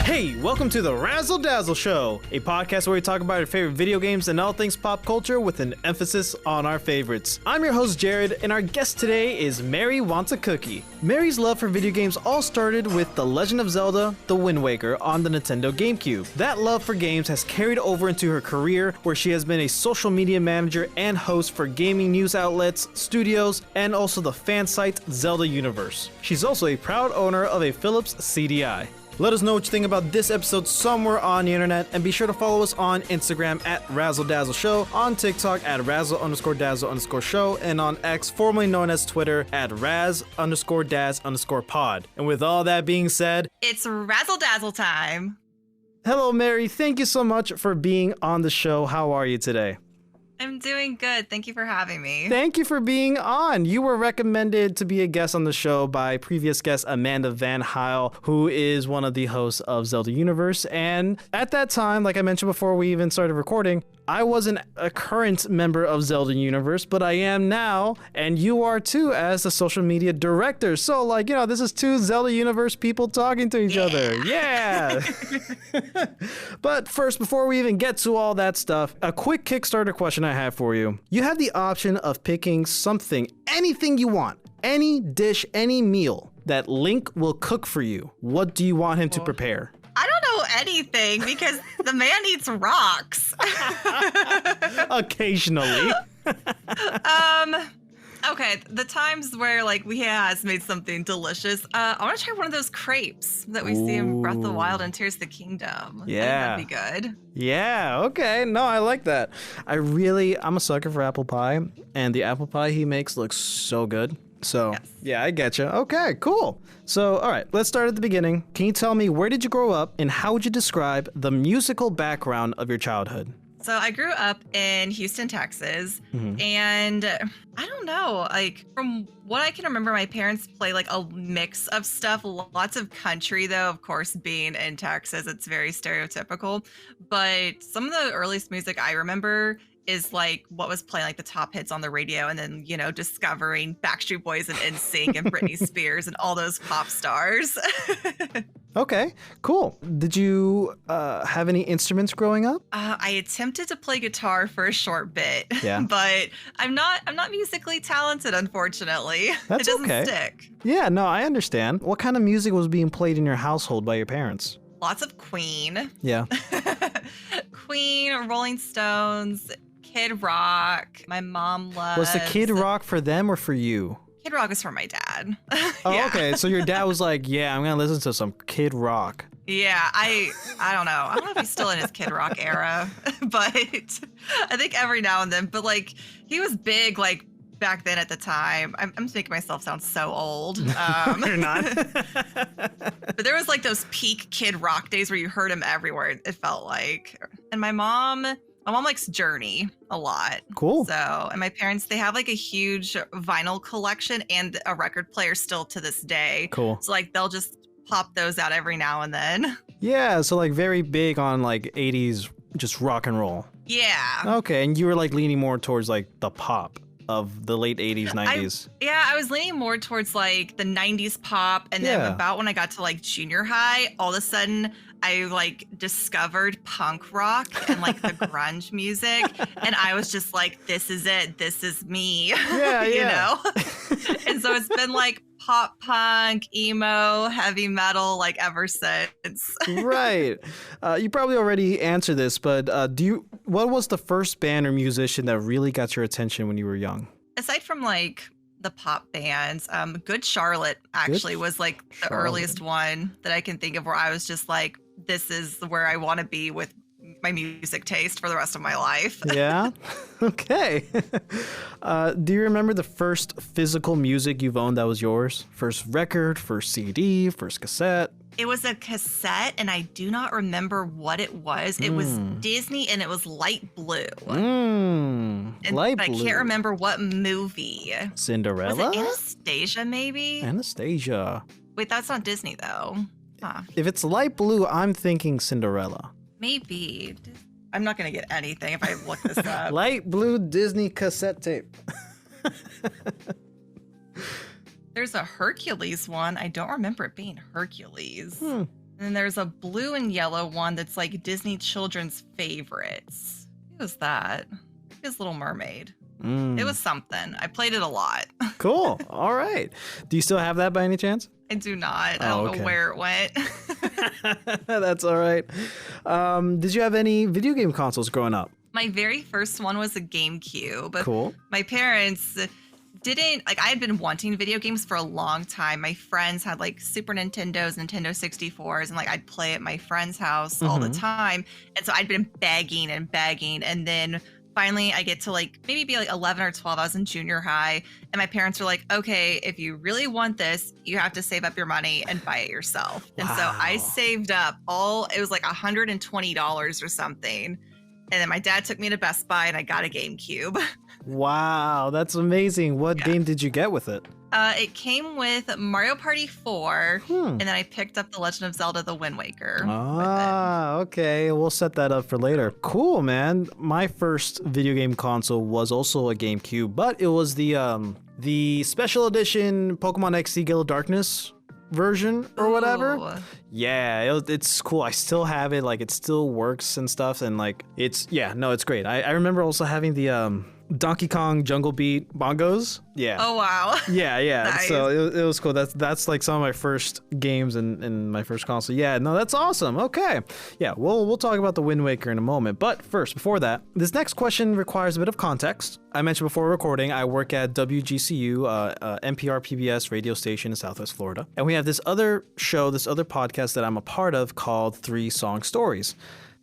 Hey, welcome to the Razzle Dazzle Show, a podcast where we talk about our favorite video games and all things pop culture with an emphasis on our favorites. I'm your host, Jared, and our guest today is Marywantsacookie. Mary's love for video games all started with The Legend of Zelda: The Wind Waker on the Nintendo GameCube. That love for games has carried over into her career, where she has been a social media manager and host for gaming news outlets, studios, and also the fan site Zelda Universe. She's also a proud owner of a Philips CDI. Let us know what you think about this episode somewhere on the internet, and be sure to follow us on Instagram at Razzle Dazzle Show, on TikTok at Razzle_Dazzle_Show, and on X, formerly known as Twitter, at Raz_Daz_pod. And with all that being said, it's Razzle Dazzle time. Hello, Mary. Thank you so much for being on the show. How are you today? I'm doing good. Thank you for having me. Thank you for being on. You were recommended to be a guest on the show by previous guest Amanda Van Heil, who is one of the hosts of Zelda Universe. And at that time, like I mentioned before we even started recording, I wasn't a current member of Zelda Universe, but I am now, and you are too as the social media director. So, like, you know, this is two Zelda Universe people talking to each other. Yeah! But first, before we even get to all that stuff, a quick Kickstarter question I have for you. You have the option of picking something, anything you want, any dish, any meal that Link will cook for you. What do you want him to prepare? I don't know anything because the man eats rocks. Occasionally. Okay, the times where like he has made something delicious. I want to try one of those crepes that we see in Breath of the Wild and Tears of the Kingdom. Yeah. I think that'd be good. Yeah, okay. No, I like that. I'm a sucker for apple pie, and the apple pie he makes looks so good. So, yes. Yeah, I get you. Okay, cool. So, all right, let's start at the beginning. Can you tell me, where did you grow up, and how would you describe the musical background of your childhood? So I grew up in Houston, Texas, and I don't know, like from what I can remember, my parents play like a mix of stuff, lots of country though, of course, being in Texas, it's very stereotypical, but some of the earliest music I remember is like what was playing like the top hits on the radio, and then, you know, discovering Backstreet Boys and NSYNC and Britney Spears and all those pop stars. Okay, cool. Did you have any instruments growing up? I attempted to play guitar for a short bit, yeah. But I'm not musically talented, unfortunately. That's it doesn't okay. stick. Yeah, no, I understand. What kind of music was being played in your household by your parents? Lots of Queen. Yeah. Queen, Rolling Stones, Kid Rock. My mom loves. Was the Kid Rock for them or for you? Kid Rock is for my dad. Oh, yeah. Okay. So your dad was like, yeah, I'm going to listen to some Kid Rock. Yeah, I don't know. I don't know if he's still in his Kid Rock era, but I think every now and then. But like, he was big like back then at the time. I'm just making myself sound so old. You're not. But there was like those peak Kid Rock days where you heard him everywhere, it felt like. And my mom likes Journey a lot. Cool. So, and my parents, they have like a huge vinyl collection and a record player still to this day. Cool. So like they'll just pop those out every now and then. Yeah, so like very big on like 80s just rock and roll. Yeah. Okay, and you were like leaning more towards like the pop of the late 80s, 90s. I was leaning more towards like the 90s pop, and then about when I got to like junior high, all of a sudden I like discovered punk rock and like the grunge music, and I was just like, this is it, this is me. Yeah, you know? And so it's been like pop punk, emo, heavy metal like ever since. Right. You probably already answered this, but what was the first band or musician that really got your attention when you were young? Aside from like the pop bands, Good Charlotte actually was like the earliest one that I can think of where I was just like, this is where I want to be with my music taste for the rest of my life. Yeah? Okay. Do you remember the first physical music you've owned that was yours? First record, first CD, first cassette? It was a cassette, and I do not remember what it was. It was Disney, and it was light blue. Light blue. I can't remember what movie. Cinderella? Was it Anastasia, maybe? Anastasia. Wait, that's not Disney, though. Huh. If it's light blue, I'm thinking Cinderella. Maybe. I'm not going to get anything if I look this up. Light blue Disney cassette tape. There's a Hercules one. I don't remember it being Hercules. And then there's a blue and yellow one that's like Disney children's favorites. What was that? It was Little Mermaid. It was something. I played it a lot. Cool. All right. Do you still have that by any chance? I do not. I don't know where it went. That's all right. Did you have any video game consoles growing up? My very first one was a GameCube. Cool. My parents didn't, like, I had been wanting video games for a long time. My friends had like Super Nintendos, Nintendo 64s, and like I'd play at my friend's house all the time. And so I'd been begging. And then finally I get to like maybe be like 11 or 12. I was in junior high, and my parents were like, okay, if you really want this, you have to save up your money and buy it yourself. Wow. And so I saved up it was like $120 or something. And then my dad took me to Best Buy and I got a GameCube. Wow, that's amazing. What game did you get with it? It came with Mario Party 4, and then I picked up The Legend of Zelda: The Wind Waker. Ah, okay. We'll set that up for later. Cool, man. My first video game console was also a GameCube, but it was the special edition Pokemon XD Gale of Darkness version or whatever. Ooh. Yeah, it's cool. I still have it. Like, it still works and stuff. And like, it's great. I remember also having the Donkey Kong Jungle Beat bongos. Yeah. Oh, wow. Yeah. Nice. So it was cool. That's like some of my first games in my first console. Yeah, no, that's awesome. Okay. Yeah, we'll talk about the Wind Waker in a moment. But first, before that, this next question requires a bit of context. I mentioned before recording, I work at WGCU, NPR PBS radio station in Southwest Florida. And we have this other podcast that I'm a part of called 3 Song Stories.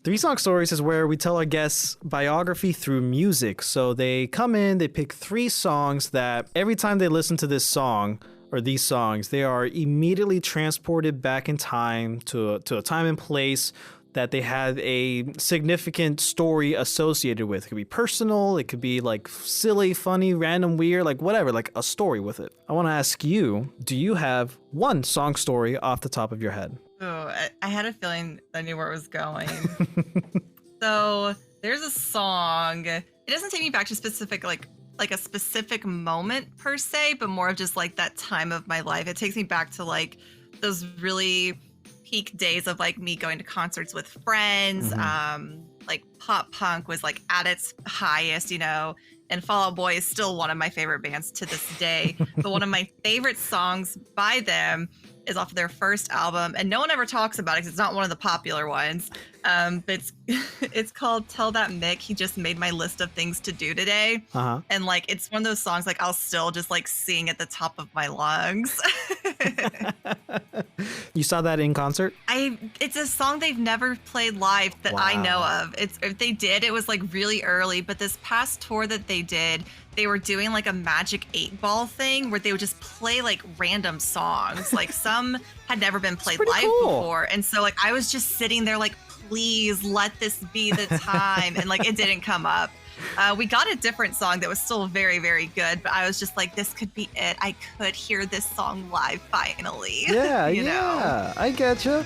3 Song Stories is where we tell our guests biography through music. So they come in, they pick 3 songs that every time they listen to this song or these songs, they are immediately transported back in time to a time and place that they had a significant story associated with. It could be personal, it could be like silly, funny, random, weird, like whatever, like a story with it. I want to ask you, do you have one song story off the top of your head? Oh, I had a feeling I knew where it was going. So there's a song. It doesn't take me back to specific, like a specific moment per se, but more of just like that time of my life. It takes me back to like those really peak days of like me going to concerts with friends. Like pop punk was like at its highest, and Fall Out Boy is still one of my favorite bands to this day. But one of my favorite songs by them is off of their first album, and no one ever talks about it because it's not one of the popular ones. But it's called Tell That Mick He Just Made My List of Things to Do Today. And like it's one of those songs like I'll still just like sing at the top of my lungs. You saw that in concert? It's a song they've never played live that I know of. If they did, it was like really early, but this past tour that they did, they were doing like a Magic 8-Ball thing where they would just play like random songs. Like some had never been played live before. And so like I was just sitting there like, please let this be the time. And like it didn't come up. We got a different song that was still very, very good, but I was just like, this could be it. I could hear this song live finally. Yeah, I getcha.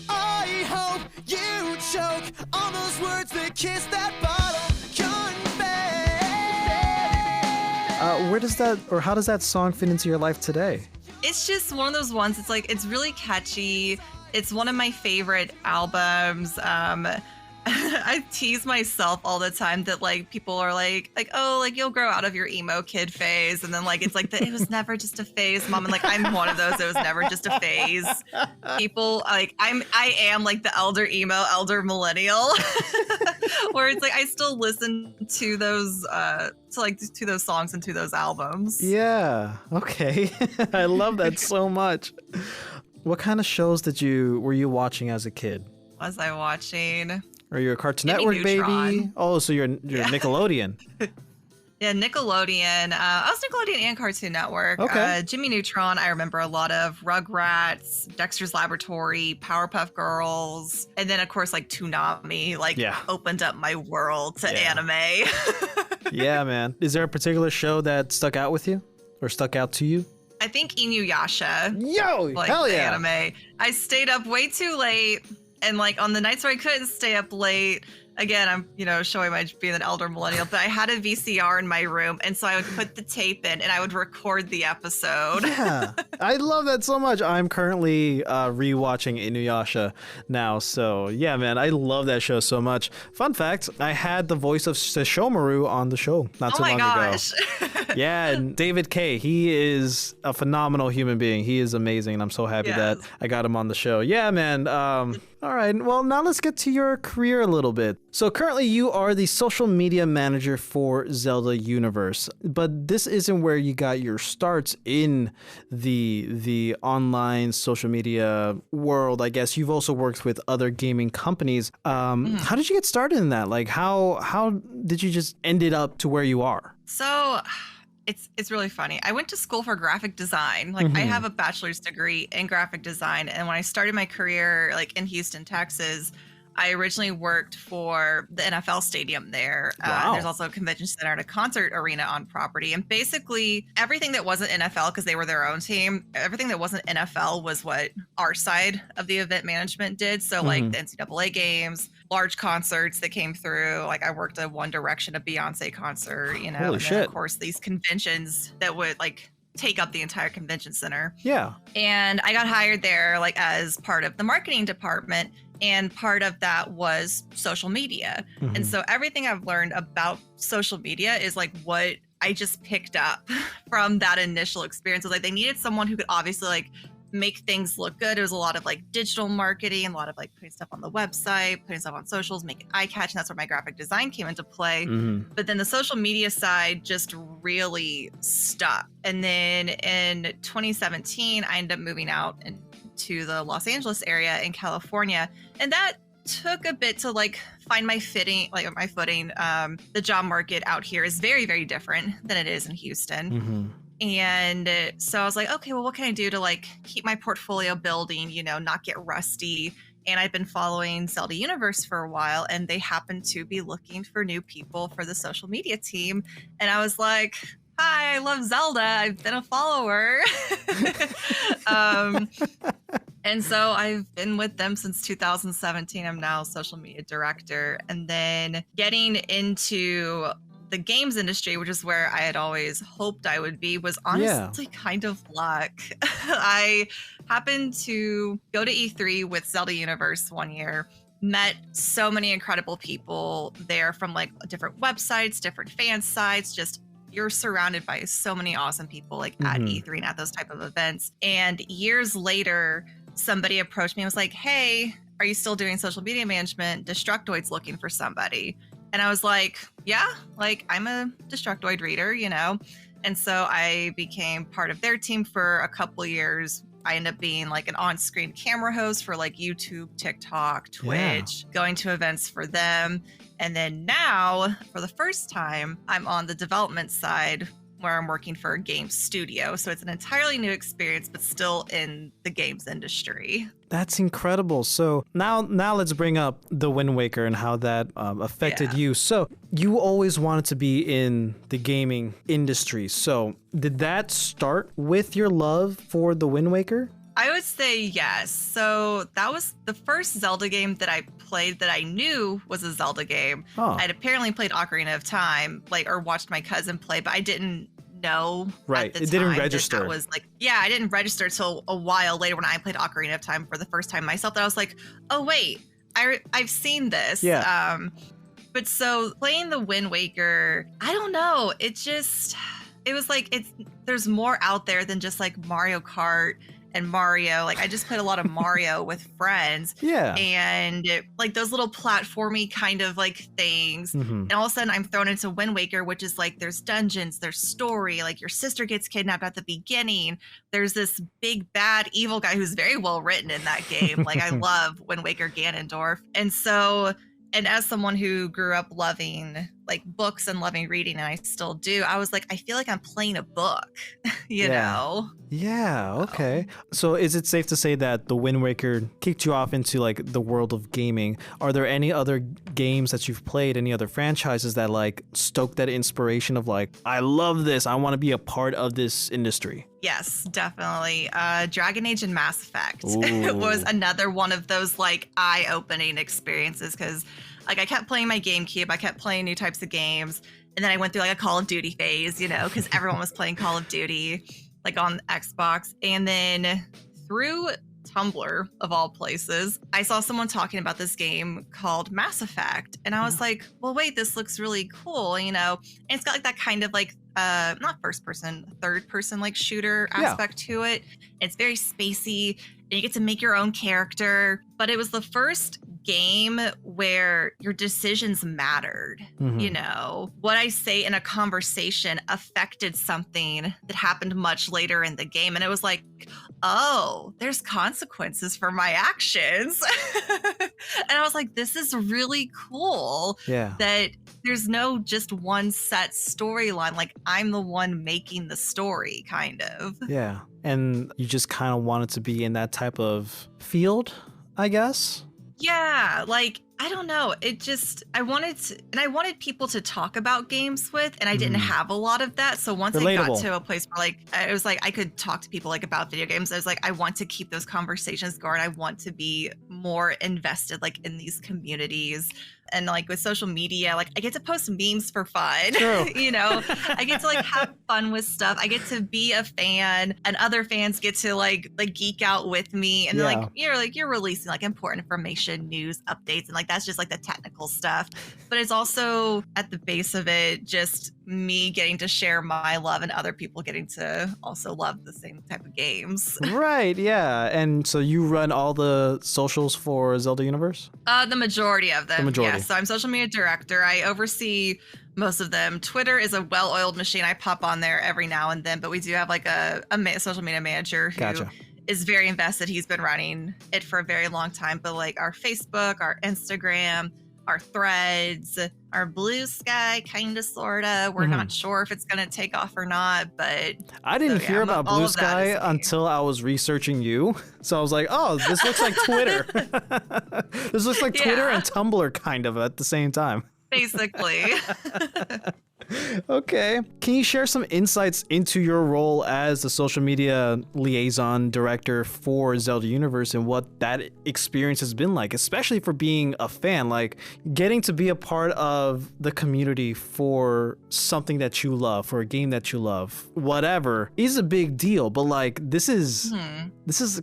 I hope you choke on those words that kiss that bottle. How does that song fit into your life today? It's just one of those ones. It's like, it's really catchy. It's one of my favorite albums. I tease myself all the time that like people are like, oh, like you'll grow out of your emo kid phase. And then like, it's like, it was never just a phase, Mom. And like, I'm one of those. It was never just a phase. People like, I am like the elder emo, elder millennial where it's like, I still listen to those, to those songs and to those albums. Yeah. Okay. I love that so much. What kind of shows were you watching as a kid? Was I watching? Are you a Cartoon Network baby? Oh, so you're Nickelodeon. Yeah, Nickelodeon. I was Nickelodeon and Cartoon Network. Okay. Jimmy Neutron, I remember a lot of. Rugrats, Dexter's Laboratory, Powerpuff Girls, and then of course like Toonami opened up my world to anime. Yeah, man. Is there a particular show that stuck out with you or stuck out to you? I think Inuyasha. Yo, hell yeah. Anime. I stayed up way too late. And like on the nights where I couldn't stay up late, again, I'm, showing my being an elder millennial, but I had a VCR in my room. And so I would put the tape in and I would record the episode. Yeah, I love that so much. I'm currently rewatching Inuyasha now. So yeah, man, I love that show so much. Fun fact, I had the voice of Sesshomaru on the show not too long ago. Yeah, and David K, he is a phenomenal human being. He is amazing, and I'm so happy that I got him on the show. Yeah, man. All right, well, now let's get to your career a little bit. So currently you are the social media manager for Zelda Universe, but this isn't where you got your starts in the online social media world. I guess you've also worked with other gaming companies. How did you get started in that? Like, how did you just ended up to where you are? So it's really funny. I went to school for graphic design. Like I have a bachelor's degree in graphic design. And when I started my career like in Houston, Texas, I originally worked for the NFL stadium there. Wow. There's also a convention center and a concert arena on property. And basically everything that wasn't NFL, because they were their own team, everything that wasn't NFL was what our side of the event management did. So like the NCAA games, large concerts that came through. Like I worked at One Direction, a Beyonce concert, Holy and shit. then of course these conventions that would like take up the entire convention center. Yeah. And I got hired there like as part of the marketing department. And part of that was social media. And so everything I've learned about social media is like what I just picked up from that initial experience. It was like they needed someone who could obviously like make things look good. It was a lot of like digital marketing, a lot of like putting stuff on the website, putting stuff on socials, make it eye-catching. That's where my graphic design came into play. But then the social media side just really stuck. And then in 2017, I ended up moving out to the Los Angeles area in California. And that took a bit to like find my footing. The job market out here is very, very different than it is in Houston. And so I was like, okay, well, what can I do to like keep my portfolio building, not get rusty? And I've been following Zelda Universe for a while, and they happen to be looking for new people for the social media team. And I was like, hi, I love Zelda. I've been a follower. And so I've been with them since 2017. I'm now social media director. And then getting into the games industry, which is where I had always hoped I would be, was honestly kind of luck. I happened to go to E3 with Zelda Universe one year, met so many incredible people there from like different websites, different fan sites, just you're surrounded by so many awesome people like at E3 and at those type of events. And years later, somebody approached me and was like, hey, are you still doing social media management? Destructoid's looking for somebody. And I was like, yeah, like I'm a Destructoid reader, And so I became part of their team for a couple years. I ended up being like an on-screen camera host for like YouTube, TikTok, Twitch, going to events for them. And then now, for the first time, I'm on the development side where I'm working for a game studio. So it's an entirely new experience, but still in the games industry. That's incredible. So now let's bring up the Wind Waker and how that affected you. So you always wanted to be in the gaming industry. So did that start with your love for the Wind Waker? I would say yes. So that was the first Zelda game that I played that I knew was a Zelda game. I'd apparently played Ocarina of Time, or watched my cousin play, but I didn't know. Right. It didn't register. That was I didn't register until a while later when I played Ocarina of Time for the first time myself. That I was like, oh wait, I've seen this. Yeah. But so playing the Wind Waker, I don't know. It was like there's more out there than just like Mario Kart and Mario. Like I just played a lot of Mario with friends. Yeah. And like those little platformy kind of like things. And all of a sudden I'm thrown into Wind Waker, which is like there's dungeons, there's story, like your sister gets kidnapped at the beginning. There's this big bad evil guy who's very well written in that game. Like I love Wind Waker Ganondorf. And as someone who grew up loving like books and loving reading, and I still do, I was like, I feel like I'm playing a book, you know? Yeah, okay. So is it safe to say that the Wind Waker kicked you off into like the world of gaming? Are there any other games that you've played, any other franchises that like stoked that inspiration of like, I love this, I want to be a part of this industry? Yes, definitely. Dragon Age and Mass Effect was another one of those like eye-opening experiences because Like I kept playing my GameCube. I kept playing new types of games. And then I went through like a Call of Duty phase, you know, because everyone was playing Call of Duty like on Xbox. And then through Tumblr, of all places, I saw someone talking about this game called Mass Effect. And I was like, well, wait, this looks really cool, you know? And it's got like that kind of like, not first person, third person like shooter aspect to it. It's very spacey and you get to make your own character. But it was the first game where your decisions mattered. You know, what I say in a conversation affected something that happened much later in the game. And it was like, oh, there's consequences for my actions. And I was like, this is really cool. That there's no just one set storyline. Like I'm the one making the story, kind of. Yeah. And you just kind of wanted to be in that type of field, I guess. Yeah, like I don't know. It just I wanted people to talk about games with, and I didn't have a lot of that. So once I got to a place where like it was like I could talk to people like about video games, I was like, I want to keep those conversations going. I want to be more invested like in these communities. And like with social media, like I get to post memes for fun. You know, I get to like have fun with stuff. I get to be a fan, and other fans get to like geek out with me. And they're like you're releasing like important information, news, updates, and like that's just like the technical stuff. But it's also at the base of it just me getting to share my love and other people getting to also love the same type of games. Right, yeah. And so you run all the socials for Zelda Universe? The majority of them. Yeah, so I'm social media director. I oversee most of them. Twitter is a well-oiled machine. I pop on there every now and then, but we do have like a social media manager who is very invested. He's been running it for a very long time. But like our Facebook, our Instagram, our Threads, our Blue Sky, kind of, sort of. We're not sure if it's going to take off or not, but... I didn't hear about Blue Sky until I was researching you. So I was like, oh, this looks like Twitter. This looks like Twitter and Tumblr kind of at the same time. Basically. Okay. Can you share some insights into your role as the social media liaison director for Zelda Universe and what that experience has been like, especially for being a fan, like getting to be a part of the community for something that you love, for a game that you love, whatever, is a big deal. But like this is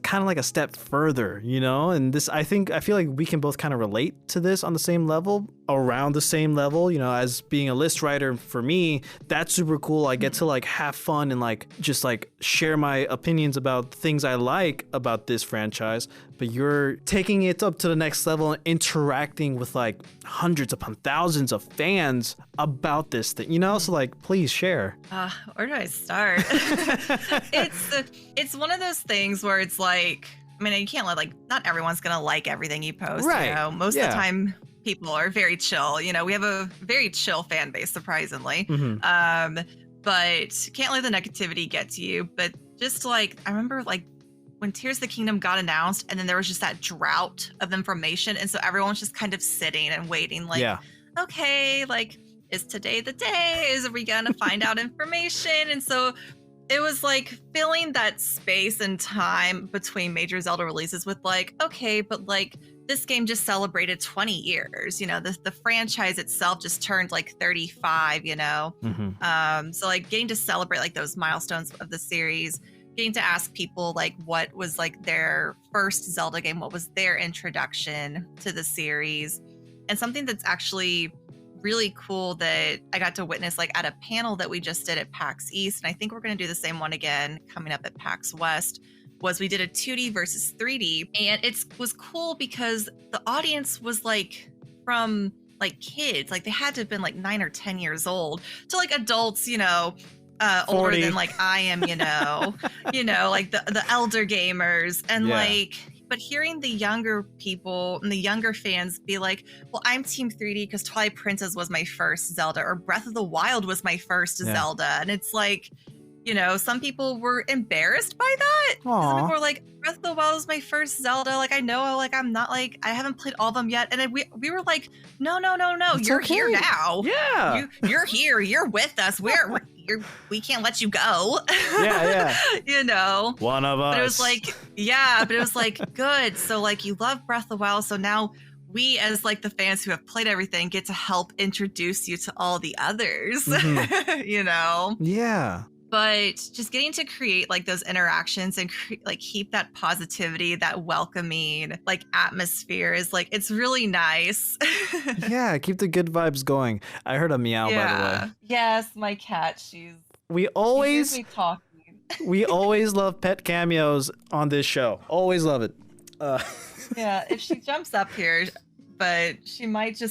kind of like a step further, you know? And this, I feel like we can both kind of relate to this on the same level, around the same level, you know, as being a list writer. For me, that's super cool. I get to like have fun and like just like share my opinions about things I like about this franchise, but you're taking it up to the next level and interacting with like hundreds upon thousands of fans about this thing, you know? So like, please share. Where do I start? It's one of those things where it's like, I mean, you can't let like, not everyone's gonna like everything you post, right? You know, most of the time people are very chill. You know, we have a very chill fan base, surprisingly. But can't let the negativity get to you. But just like, I remember like when Tears of the Kingdom got announced and then there was just that drought of information. And so everyone's just kind of sitting and waiting like, okay, like, is today the day? Are we going to find out information? And so it was like filling that space and time between major Zelda releases with like, okay, but like, this game just celebrated 20 years, you know, the franchise itself just turned like 35, you know? So like getting to celebrate like those milestones of the series, getting to ask people like what was like their first Zelda game, what was their introduction to the series, and something that's actually really cool that I got to witness like at a panel that we just did at PAX East, and I think we're going to do the same one again coming up at PAX West, was we did a 2D versus 3D, and it was cool because the audience was like from like kids, like they had to have been like 9 or 10 years old to like adults, you know, older than like I am, you know, like the elder gamers, and like, but hearing the younger people and the younger fans be like, well, I'm Team 3D because Twilight Princess was my first Zelda, or Breath of the Wild was my first Zelda, and it's like, you know, some people were embarrassed by that. Some people were like, Breath of the Wild was my first Zelda. Like, I know, like, I'm not like, I haven't played all of them yet. And then we were like, no, it's you're okay. here now. Yeah. You're here. You're with us. We can't let you go. Yeah. You know? One of us. But it was like, but it was like, good. So like, you love Breath of the Wild. So now we as like the fans who have played everything get to help introduce you to all the others, you know? Yeah. But just getting to create like those interactions and like keep that positivity, that welcoming like atmosphere is like, it's really nice. Yeah, keep the good vibes going. I heard a meow, by the way. Yes, my cat, she We hears always me talking. we always love pet cameos on this show. Always love it. Yeah, if she jumps up here, but she likes to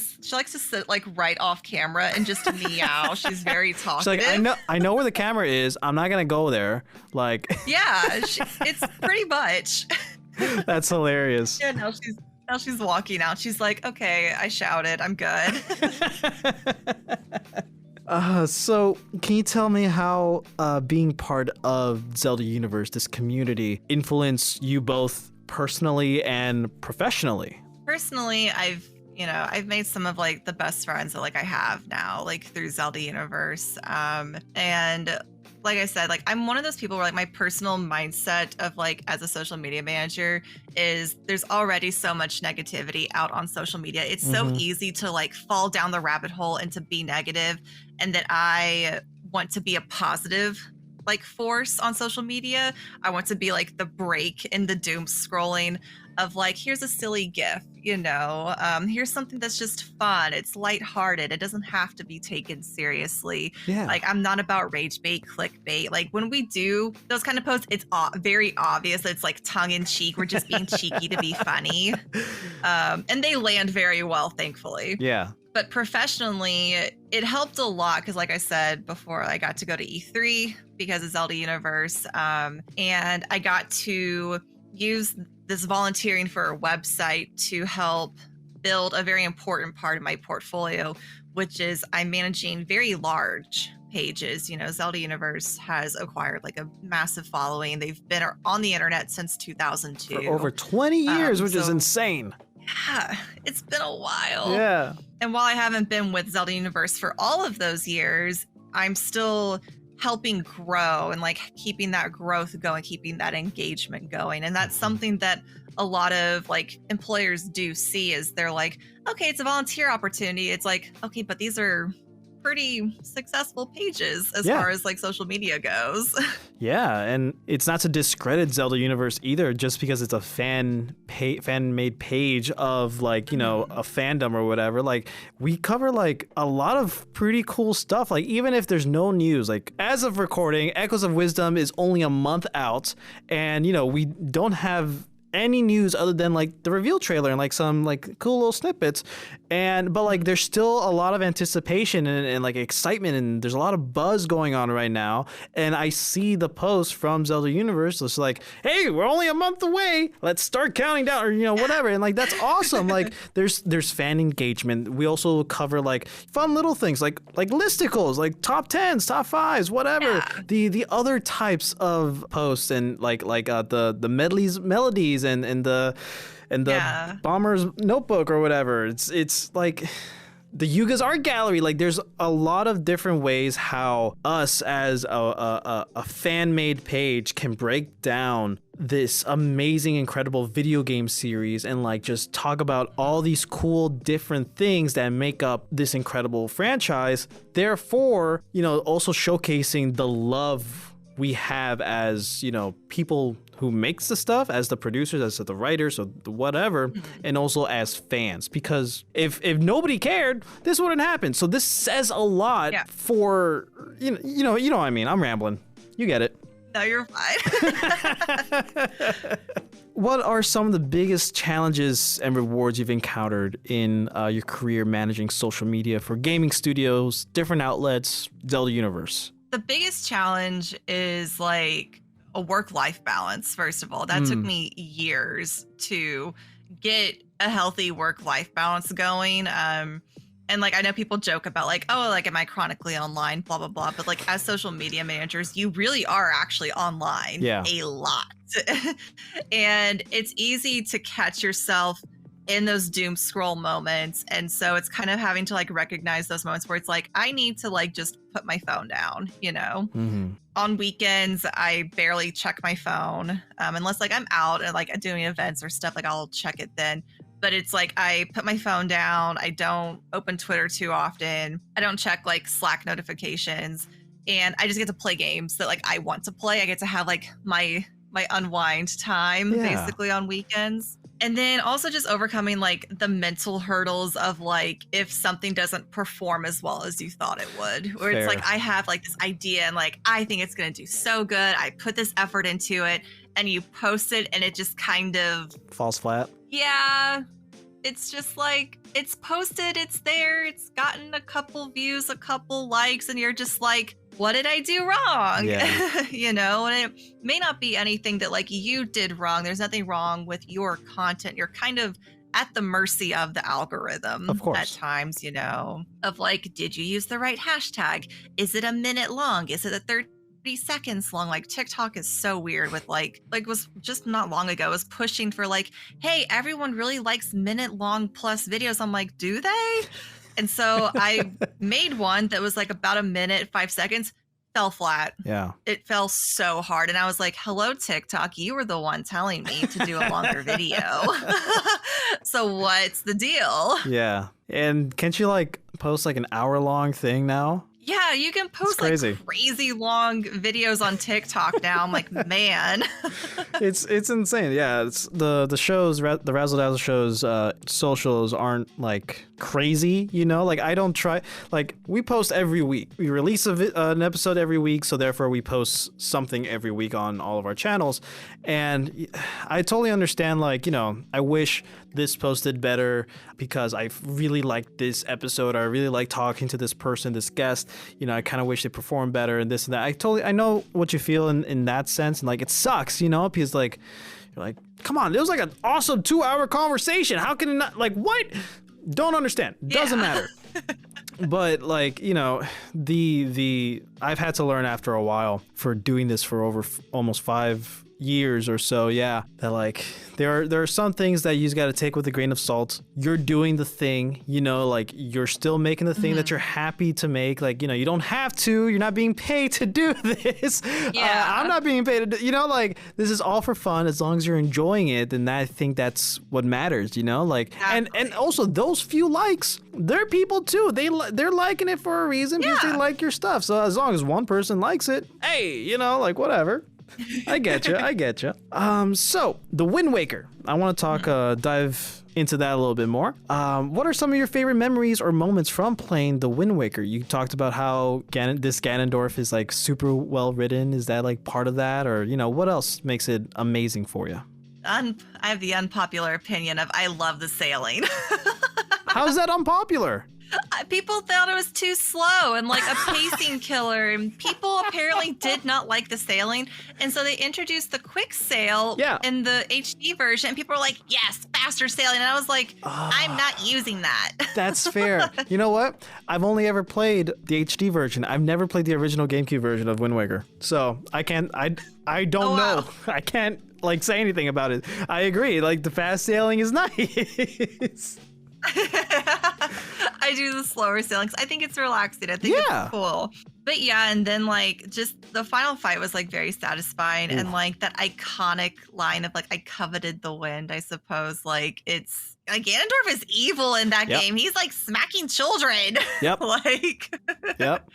sit like right off camera and just meow. She's very talkative. She's like, I know where the camera is. I'm not gonna go there. Like, yeah, it's pretty much. That's hilarious. Yeah, now she's walking out. She's like, okay, I shouted, I'm good. So can you tell me how being part of Zelda Universe, this community, influenced you both personally and professionally? Personally, I've made some of like the best friends that like I have now, like through Zelda Universe. And like I said, like I'm one of those people where like my personal mindset of like as a social media manager is there's already so much negativity out on social media. It's so easy to like fall down the rabbit hole and to be negative, and that I want to be a positive like force on social media. I want to be like the break in the doom scrolling of like, here's a silly gif, here's something that's just fun. It's lighthearted. It doesn't have to be taken seriously. Yeah. Like I'm not about rage bait, clickbait. Like when we do those kind of posts, it's very obvious. It's like tongue in cheek. We're just being cheeky to be funny. And they land very well, thankfully. Yeah. But professionally, it helped a lot because, like I said before, I got to go to E3 because of Zelda Universe. And I got to use this volunteering for a website to help build a very important part of my portfolio, which is I'm managing very large pages. Zelda Universe has acquired like a massive following. They've been on the internet since 2002. For over 20 years, which is insane. Yeah, it's been a while. Yeah. And while I haven't been with Zelda Universe for all of those years, I'm still helping grow and like keeping that growth going, keeping that engagement going. And that's something that a lot of like employers do see is they're like, okay, it's a volunteer opportunity. It's like, okay, but these are pretty successful pages as far as like social media goes. Yeah, and it's not to discredit Zelda Universe either, just because it's a fan-made page of like, a fandom or whatever. Like we cover like a lot of pretty cool stuff. Like even if there's no news, like as of recording, Echoes of Wisdom is only a month out, and we don't have any news other than like the reveal trailer and like some like cool little snippets, but like there's still a lot of anticipation and like excitement, and there's a lot of buzz going on right now. And I see the post from Zelda Universe, it's like, hey, we're only a month away, let's start counting down, or whatever. And like that's awesome. Like there's fan engagement. We also cover like fun little things like listicles, like top 10s, top 5s, whatever. The other types of posts and like the melodies and the Bomber's Notebook or whatever. It's like the Yuga's art gallery. Like there's a lot of different ways how us as a fan-made page can break down this amazing, incredible video game series and like just talk about all these cool different things that make up this incredible franchise. Therefore, also showcasing the love we have as, people who makes the stuff, as the producers, as the writers, or whatever, and also as fans. Because if nobody cared, this wouldn't happen. So this says a lot for, you know what I mean. I'm rambling. You get it. No, you're fine. What are some of the biggest challenges and rewards you've encountered in your career managing social media for gaming studios, different outlets, Zelda Universe? The biggest challenge is like a work-life balance. First of all, that took me years to get a healthy work-life balance going. And like, I know people joke about like, oh, like, am I chronically online, blah, blah, blah. But like as social media managers, you really are actually online a lot. And it's easy to catch yourself in those doom scroll moments. And so it's kind of having to like recognize those moments where it's like, I need to like just put my phone down, On weekends, I barely check my phone unless like I'm out and like doing events or stuff, like I'll check it then. but it's like I put my phone down. I don't open Twitter too often. I don't check like Slack notifications, and I just get to play games that like I want to play. I get to have like my unwind time basically on weekends. And then also just overcoming like the mental hurdles of like if something doesn't perform as well as you thought it would, where it's like I have like this idea and like I think it's going to do so good. I put this effort into it, and you post it and it just kind of falls flat. Yeah. It's just like it's posted, it's there, it's gotten a couple views, a couple likes, and you're just like, what did I do wrong? Yeah. You know, and it may not be anything that like you did wrong. There's nothing wrong with your content. You're kind of at the mercy of the algorithm of course. At times, you know, of like, did you use the right hashtag? Is it a minute long? Is it a 30 seconds long? Like TikTok is so weird with like was just not long ago was pushing for like, hey, everyone really likes minute long plus videos. I'm like, do they? And so I made one that was like about a minute, 5 seconds, fell flat. Yeah. It fell so hard. And I was like, hello, TikTok. You were the one telling me to do a longer video. So what's the deal? Yeah. And can't you like post like an hour-long thing now? Yeah, you can post like crazy long videos on TikTok now. I'm like, man. It's insane. Yeah, it's the shows, the Razzle Dazzle shows, socials aren't like crazy, you know? Like I don't try, like we post every week. We release an episode every week, so therefore we post something every week on all of our channels. And I totally understand, like, you know, I wish this posted better because I really liked this episode. I really like talking to this person, this guest. You know, I kind of wish they performed better and this and that. I know what you feel in that sense. And like, it sucks, you know, because like, you're like, come on, it was like an awesome 2-hour conversation. How can it not, like, what? Don't understand. Doesn't matter. But like, you know, I've had to learn after a while for doing this for over almost 5 years or so, yeah, that like there are some things that you just got to take with a grain of salt. You're doing the thing, you know, like you're still making the thing that you're happy to make. Like, you know, you don't have to, you're not being paid to do this. I'm not being paid to do, you know, like this is all for fun. As long as you're enjoying it, then I think that's what matters, you know, like, and also those few likes, they're people too. They're liking it for a reason because they like your stuff. So as long as one person likes it, hey, you know, like whatever. I get you. So the Wind Waker. I want to talk, dive into that a little bit more. What are some of your favorite memories or moments from playing the Wind Waker? You talked about how this Ganondorf is like super well written. Is that like part of that, or you know, what else makes it amazing for you? I have the unpopular opinion of I love the sailing. How's that unpopular? People thought it was too slow and like a pacing killer, and people apparently did not like the sailing, and so they introduced the quick sail in the HD version, and people were like, yes, faster sailing, and I was like, I'm not using that. That's fair. You know what? I've only ever played the HD version. I've never played the original GameCube version of Wind Waker, so I don't know. I can't like say anything about it. I agree, like the fast sailing is nice. I do the slower sailing because I think it's relaxing. I think it's cool. But yeah, and then like just the final fight was like very satisfying. Ooh. And like that iconic line of like, I coveted the wind, I suppose. Like it's like Ganondorf is evil in that game. He's like smacking children. Yep. Yep.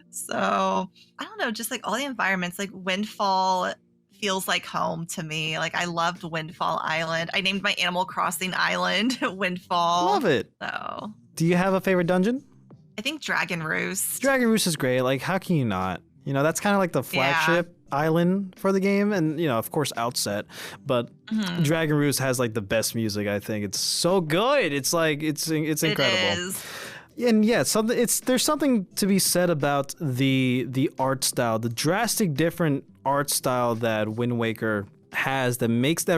So I don't know, just like all the environments, like Windfall feels like home to me. Like I loved Windfall Island. I named my Animal Crossing island Windfall. Love it. So do you have a favorite dungeon? I think Dragon Roost. Dragon Roost is great. Like how can you not? You know, that's kind of like the flagship island for the game, and you know, of course, Outset. But Dragon Roost has like the best music. I think it's so good. It's like it's incredible. It is. And yeah, there's something to be said about the art style, the drastic different art style that Wind Waker has that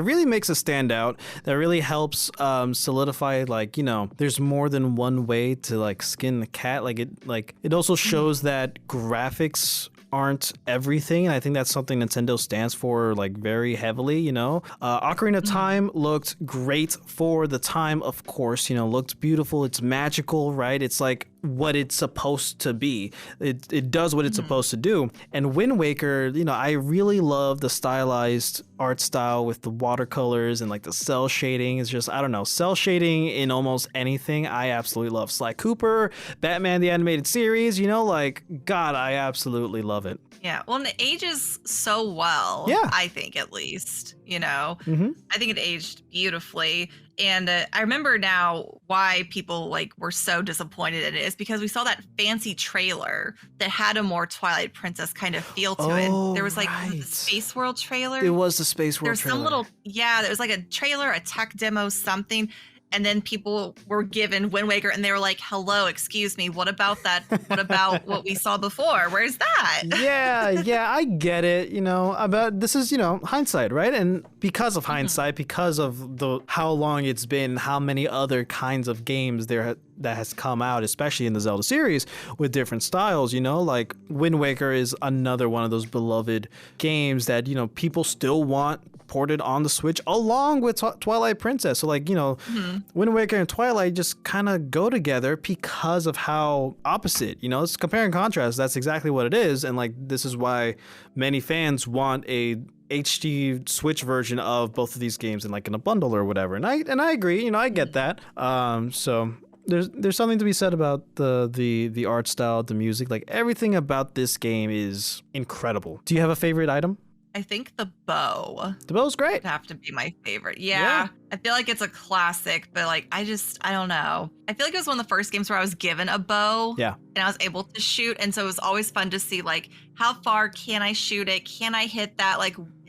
really makes it stand out, that really helps solidify, like, you know, there's more than one way to like skin the cat. Like it also shows that graphics aren't everything, and I think that's something Nintendo stands for like very heavily, you know. Ocarina of Time looked great for the time, of course, you know, looked beautiful, it's magical, right? It's like what it's supposed to be. It does what it's supposed to do. And Wind Waker, I really love the stylized art style with the watercolors and like the cell shading. It's just, I don't know, cell shading in almost anything I absolutely love. Sly Cooper, Batman the Animated Series, God, I absolutely love it. Yeah, well, and it ages so well. Yeah. I think, at least, I think it aged beautifully. And I remember now why people were so disappointed in it is because we saw that fancy trailer that had a more Twilight Princess kind of feel to it. There was the Space World trailer. It was the Space World trailer. There was a trailer, a tech demo, something. And then people were given Wind Waker and they were like, hello, excuse me, what about that? What about what we saw before? Where's that? Yeah, I get it, about this is, hindsight, right? And because of hindsight, because of how long it's been, how many other kinds of games that has come out, especially in the Zelda series with different styles, like Wind Waker is another one of those beloved games that, people still want ported on the Switch along with Twilight Princess. So Wind Waker and Twilight just kind of go together because of how opposite, it's compare and contrast. That's exactly what it is. And this is why many fans want a HD Switch version of both of these games in a bundle or whatever. And I agree, I get that. So there's something to be said about the art style, the music, everything about this game is incredible. Do you have a favorite item? I think the bow. The bow's great. Would have to be my favorite. Yeah. I feel like it's a classic, but I don't know. I feel like it was one of the first games where I was given a bow. Yeah. And I was able to shoot. And so it was always fun to see how far can I shoot it? Can I hit that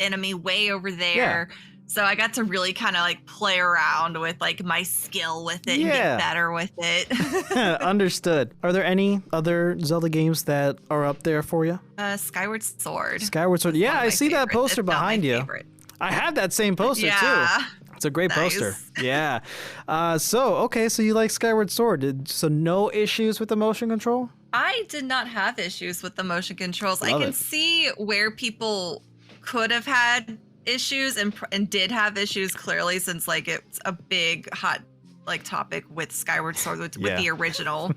enemy way over there? Yeah. So I got to really kind of play around with my skill with it and get better with it. Understood. Are there any other Zelda games that are up there for you? Skyward Sword. Skyward Sword. Yeah, I see that poster behind you. Favorite. I have that same poster too. It's a great poster. Yeah. So you like Skyward Sword. So no issues with the motion control? I did not have issues with the motion controls. Love I can it. see where people could have had issues and did have issues clearly, since it's a big hot topic with Skyward Sword with the original.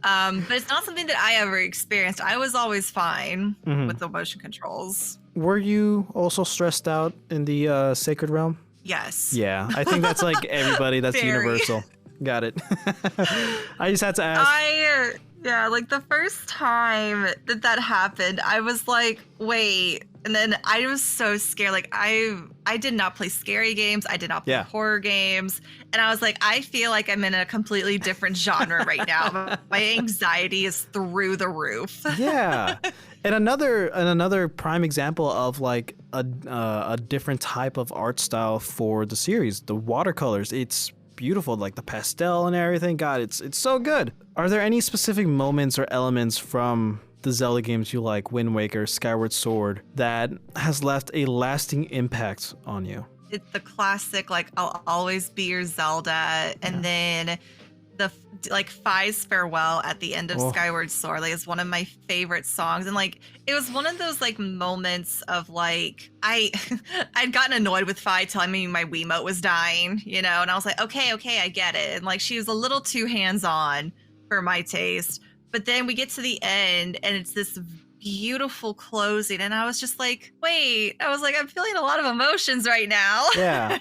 But it's not something that I ever experienced. I was always fine with the motion controls. Were you also stressed out in the Sacred Realm? Yes. Yeah, I think that's everybody. That's universal. Got it. I just had to ask. The first time that happened, I was like, wait. And then I was so scared. I did not play scary games. I did not play horror games. And I was like, I feel like I'm in a completely different genre right now. My anxiety is through the roof. Yeah. And another prime example of a different type of art style for the series, the watercolors. It's beautiful, the pastel and everything. God, it's so good. Are there any specific moments or elements from the Zelda games you like, Wind Waker, Skyward Sword, that has left a lasting impact on you? It's the classic, I'll always be your Zelda. And then the Fi's farewell at the end of Skyward Sword is one of my favorite songs. And it was one of those moments of I'd gotten annoyed with Fi telling me my Wiimote was dying, and I was like, okay, I get it. And she was a little too hands-on for my taste. But then we get to the end and it's this beautiful closing. And I was just wait, I'm feeling a lot of emotions right now. Yeah.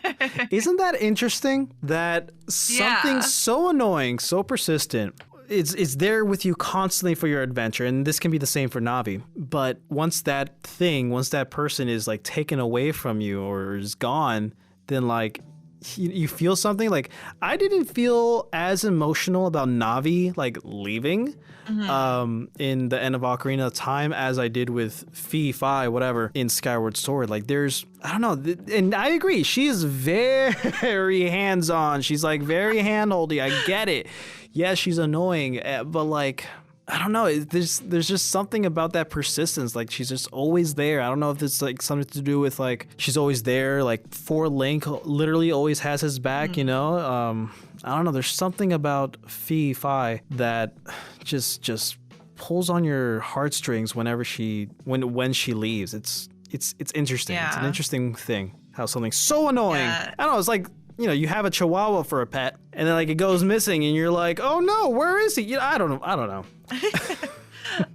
Isn't that interesting that something so annoying, so persistent, it's there with you constantly for your adventure? And this can be the same for Navi. But once that person is taken away from you or is gone, then you feel something. I didn't feel as emotional about Navi leaving in the end of Ocarina of Time as I did with Fi, whatever, in Skyward Sword. There's, I don't know, and I agree, she's very hands-on. She's very hand-holdy. I get it. Yes, she's annoying, but I don't know. There's just something about that persistence. She's just always there. I don't know if it's something to do with she's always there. For Link literally always has his back. I don't know. There's something about Fi that just pulls on your heartstrings whenever when she leaves. It's interesting. Yeah. It's an interesting thing how something so annoying. I don't know. It's you have a Chihuahua for a pet, and then like it goes missing, and you're like, oh no, where is he? I don't know.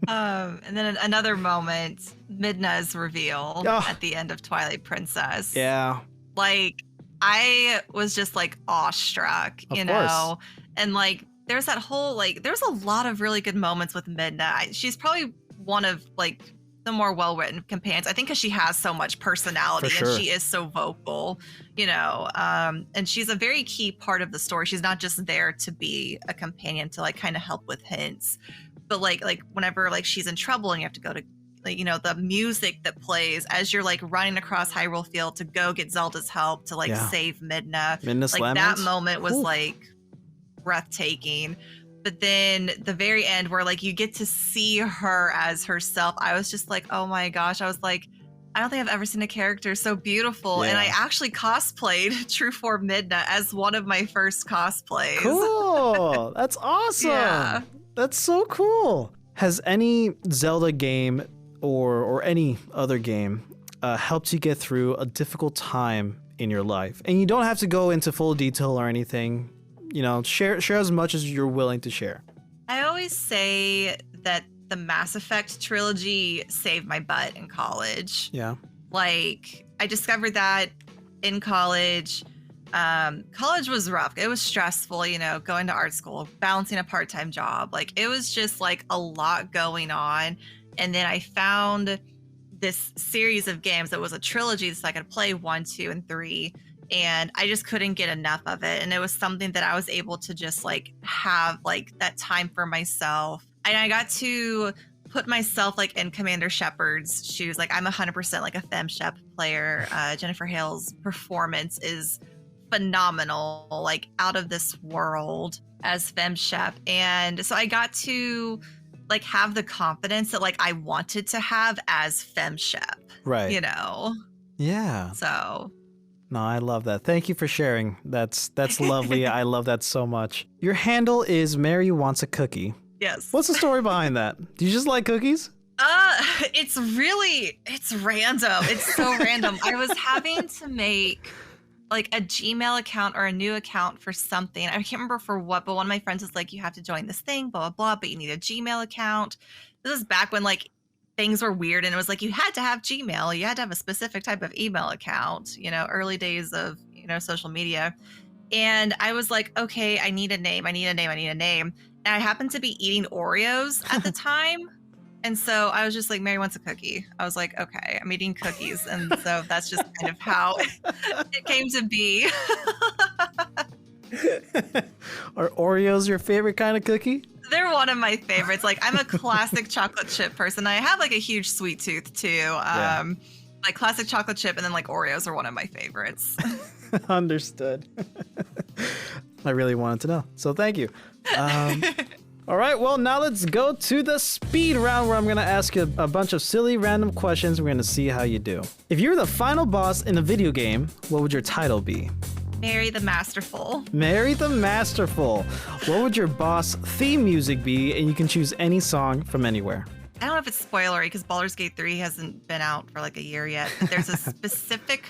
And then another moment, Midna's reveal at the end of Twilight Princess. Yeah. Like, I was just like awestruck, you know? And like, there's that whole, like, there's a lot of really good moments with Midna. She's probably one of like the more well-written companions, I think, because she has so much personality and she is so vocal, you know, and she's a very key part of the story. She's not just there to be a companion to like kind of help with hints, but like whenever like she's in trouble and you have to go to, like, you know, the music that plays as you're like running across Hyrule Field to go get Zelda's help to like save Midna. Like that moment was like breathtaking. But then the very end where like you get to see her as herself, I was just like, oh my gosh. I was like, I don't think I've ever seen a character so beautiful. And I actually cosplayed True Form Midna as one of my first cosplays. Cool. That's awesome. Yeah. That's so cool. Has any Zelda game or any other game helped you get through a difficult time in your life? And you don't have to go into full detail or anything. You know, share as much as you're willing to share. I always say that the Mass Effect trilogy saved my butt in college. Yeah. Like, I discovered that in college. College was rough. It was stressful, you know, going to art school, balancing a part-time job. Like, it was just like a lot going on. And then I found this series of games that was a trilogy so I could play 1, 2, and 3. And I just couldn't get enough of it. And it was something that I was able to just like have like that time for myself. And I got to put myself like in Commander Shepard's shoes. Like, I'm 100% like a FemShep player. Jennifer Hale's performance is phenomenal, like out of this world as FemShep. And so I got to like have the confidence that like I wanted to have as FemShep. Right. You know? Yeah. So... No, I love that. Thank you for sharing. That's lovely. I love that so much. Your handle is Marywantsacookie. Yes. What's the story behind that? Do you just like cookies? It's random. It's so random. I was having to make like a Gmail account or a new account for something. I can't remember for what, but one of my friends was like, you have to join this thing, blah, blah, blah, but you need a Gmail account. This is back when like things were weird and it was like you had to have Gmail, you had to have a specific type of email account, you know, early days of, you know, social media. And I was like, okay, I need a name. And I happened to be eating Oreos at the time. And so I was just like, Mary wants a cookie. I was like, okay, I'm eating cookies. And so that's just kind of how it came to be. Are Oreos your favorite kind of cookie? They're one of my favorites. Like, I'm a classic chocolate chip person. I have like a huge sweet tooth too. Like classic chocolate chip and then like Oreos are one of my favorites. Understood. I really wanted to know. So thank you. All right, well, now let's go to the speed round where I'm going to ask you a bunch of silly random questions. We're going to see how you do. If you were the final boss in a video game, what would your title be? Mary the Masterful. Mary the Masterful. What would your boss theme music be? And you can choose any song from anywhere. I don't know if it's spoilery because Baldur's Gate 3 hasn't been out for like a year yet. But there's a specific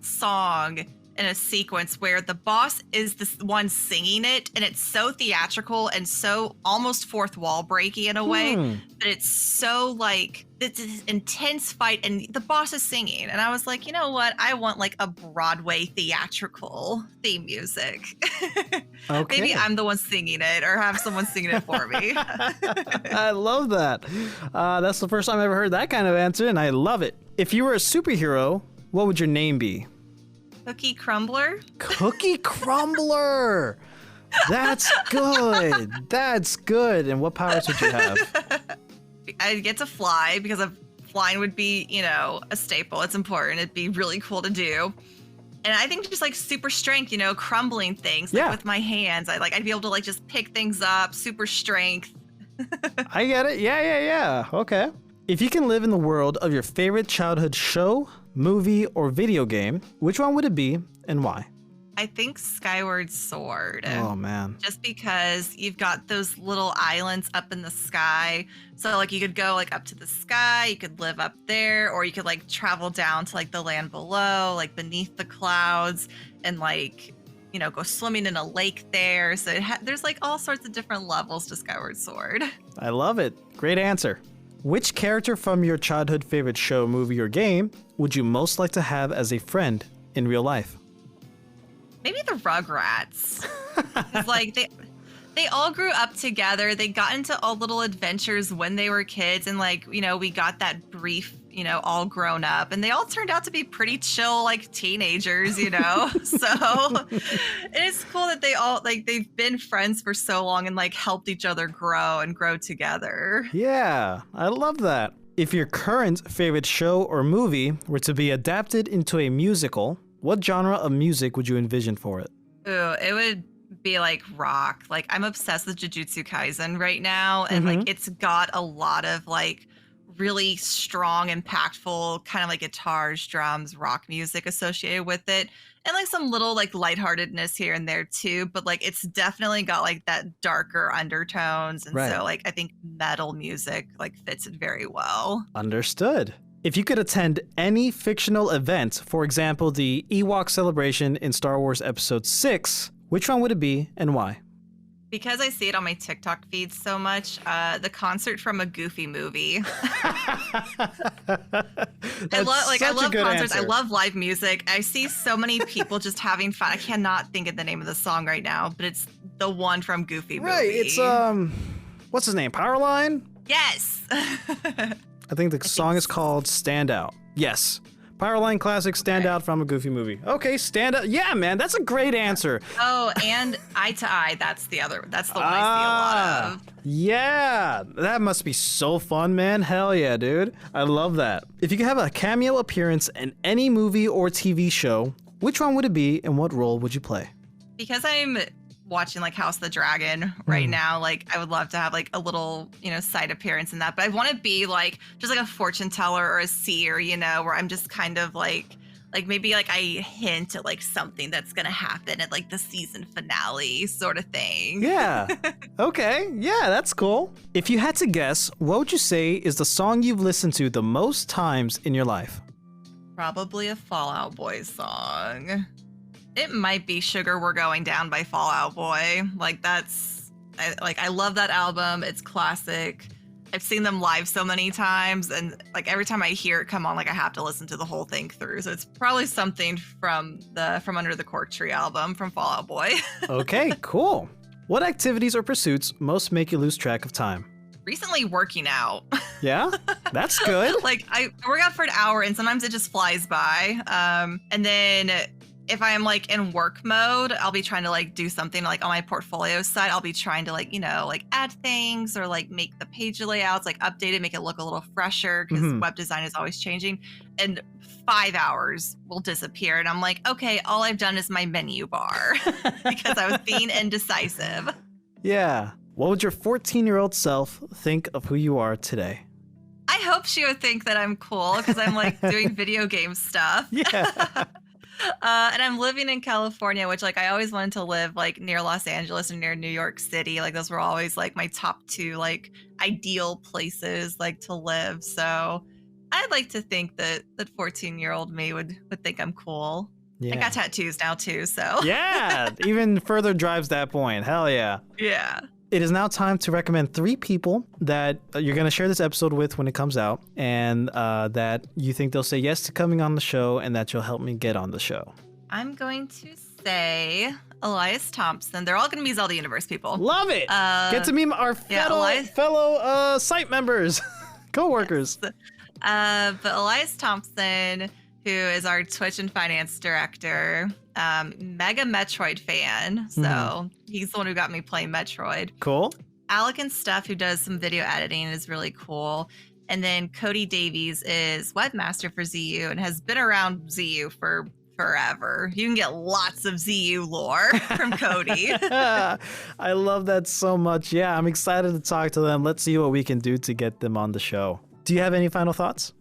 song in a sequence where the boss is the one singing it, and it's so theatrical and so almost fourth wall breaky in a way, but it's so like it's this intense fight and the boss is singing, and I was like, you know what, I want like a Broadway theatrical theme music. Okay. Maybe I'm the one singing it or have someone singing it for me. I love that. That's the first time I ever heard that kind of answer, and I love it. If you were a superhero, what would your name be? Cookie Crumbler. Cookie Crumbler. That's good. That's good. And what powers would you have? I'd get to fly because flying would be, you know, a staple. It's important. It'd be really cool to do. And I think just like super strength, you know, crumbling things like with my hands. I'd be able to like just pick things up, super strength. I get it. Yeah. Okay. If you can live in the world of your favorite childhood show, movie, or video game, which one would it be and why? I think Skyward Sword. Oh, man. Just because you've got those little islands up in the sky. So, like, you could go, like, up to the sky. You could live up there. Or you could, like, travel down to, like, the land below, like, beneath the clouds. And, like, go swimming in a lake there. So there's like all sorts of different levels to Skyward Sword. I love it. Great answer. Which character from your childhood favorite show, movie, or game would you most like to have as a friend in real life? Maybe the Rugrats. It's like they all grew up together. They got into all little adventures when they were kids. And like, we got that brief, all grown up. And they all turned out to be pretty chill, like teenagers, So it's cool that they all, like, they've been friends for so long and like helped each other grow together. Yeah, I love that. If your current favorite show or movie were to be adapted into a musical, what genre of music would you envision for it? Ooh, it would be like rock. Like I'm obsessed with Jujutsu Kaisen right now, and like it's got a lot of like really strong, impactful kind of like guitars, drums, rock music associated with it, and like some little like lightheartedness here and there too, but like it's definitely got like that darker undertones, and so like I think metal music like fits it very well. Understood. If you could attend any fictional event, for example the Ewok celebration in Star Wars Episode 6, which one would it be and why? Because I see it on my TikTok feed so much, the concert from a Goofy movie. I love concerts. Answer. I love live music. I see so many people just having fun. I cannot think of the name of the song right now, but it's the one from Goofy movie. Right, it's what's his name? Powerline? Yes. I think the song is called Stand Out. Yes. Powerline classic, Stand Out from a Goofy movie. Okay, Stand Out. Yeah, man, that's a great answer. Oh, and Eye to Eye. That's the one I see a lot of. Yeah, that must be so fun, man. Hell yeah, dude. I love that. If you could have a cameo appearance in any movie or TV show, which one would it be and what role would you play? Because I'm watching like House of the Dragon right now, like I would love to have like a little side appearance in that, but I want to be like just like a fortune teller or a seer, where I'm just kind of like maybe like I hint at like something that's gonna happen at like the season finale sort of thing. Yeah. Okay. Yeah, that's cool. If you had to guess, what would you say is the song you've listened to the most times in your life? Probably a Fall Out Boy song. It might be Sugar We're Going Down by Fall Out Boy. Like I love that album. It's classic. I've seen them live so many times, and like every time I hear it come on, like I have to listen to the whole thing through. So it's probably something from Under the Cork Tree album from Fall Out Boy. Okay, cool. What activities or pursuits most make you lose track of time? Recently working out. Yeah, that's good. Like I work out for an hour and sometimes it just flies by. And then if I'm like in work mode, I'll be trying to like do something like on my portfolio side. I'll be trying to like, like add things or like make the page layouts, like update it, make it look a little fresher because web design is always changing. And 5 hours will disappear. And I'm like, okay, all I've done is my menu bar because I was being indecisive. Yeah. What would your 14-year-old self think of who you are today? I hope she would think that I'm cool because I'm like doing video game stuff. Yeah. And I'm living in California, which like I always wanted to live like near Los Angeles and near New York City. Like those were always like my top two like ideal places like to live. So I'd like to think that 14-year-old me would think I'm cool. Yeah. I got tattoos now too, so. Yeah, even further drives that point. Hell yeah. Yeah. It is now time to recommend 3 people that you're going to share this episode with when it comes out, and that you think they'll say yes to coming on the show and that you'll help me get on the show. I'm going to say Elias Thompson. They're all going to be Zelda Universe people. Love it. Get to meet our fellow site members, co-workers. Yes. But Elias Thompson, who is our Twitch and finance director, mega Metroid fan. So he's the one who got me playing Metroid. Cool. Alec and Steph, who does some video editing, is really cool. And then Cody Davies is webmaster for ZU and has been around ZU for forever. You can get lots of ZU lore from Cody. I love that so much. Yeah, I'm excited to talk to them. Let's see what we can do to get them on the show. Do you have any final thoughts?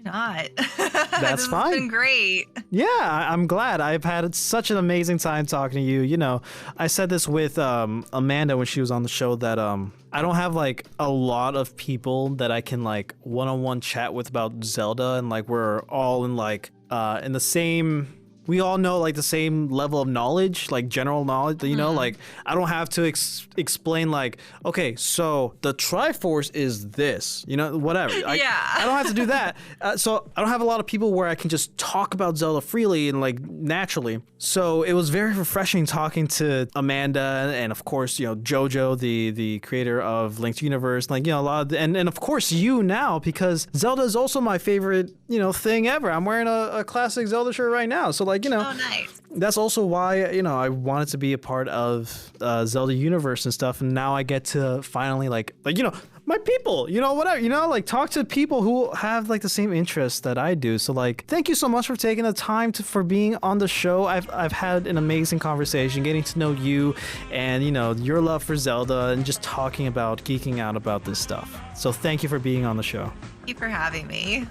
Not. That's fine. It's been great. Yeah, I'm glad. I've had such an amazing time talking to you. You know, I said this with Amanda when she was on the show that I don't have like a lot of people that I can like one-on-one chat with about Zelda, and like we're all in like in the same we all know like the same level of knowledge, like general knowledge, you know, like I don't have to explain like, okay, so the Triforce is this, you know, whatever. I don't have to do that. So I don't have a lot of people where I can just talk about Zelda freely and like naturally. So it was very refreshing talking to Amanda and of course, you know, JoJo, the creator of Link's Universe, like, you know, a lot of, and of course you now, because Zelda is also my favorite, you know, thing ever. I'm wearing a classic Zelda shirt right now. So like, you know, nice. That's also why, you know, I wanted to be a part of Zelda Universe and stuff. And now I get to finally like, you know, my people, you know, whatever, you know, like talk to people who have like the same interests that I do. So like, thank you so much for taking the time for being on the show. I've had an amazing conversation, getting to know you and, you know, your love for Zelda and just talking about geeking out about this stuff. So thank you for being on the show. Thank you for having me.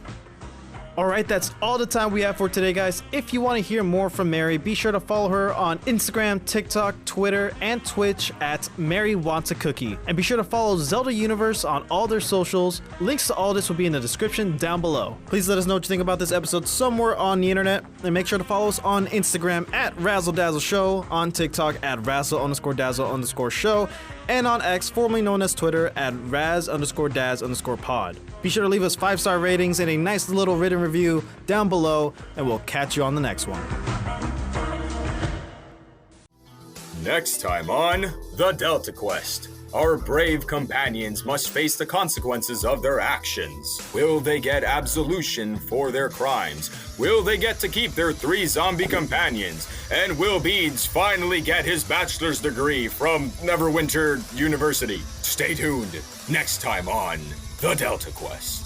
All right, that's all the time we have for today, guys. If you want to hear more from Mary, be sure to follow her on Instagram, TikTok, Twitter, and Twitch at Marywantsacookie. And be sure to follow Zelda Universe on all their socials. Links to all this will be in the description down below. Please let us know what you think about this episode somewhere on the internet. And make sure to follow us on Instagram at RazzleDazzleShow, on TikTok at Razzle_Dazzle_Show, and on X, formerly known as Twitter, at Raz_Daz_Pod. Be sure to leave us 5-star ratings and a nice little written review down below, and we'll catch you on the next one. Next time on The Delta Quest, our brave companions must face the consequences of their actions. Will they get absolution for their crimes? Will they get to keep their 3 zombie companions? And will Beads finally get his bachelor's degree from Neverwinter University? Stay tuned next time on The Delta Quest.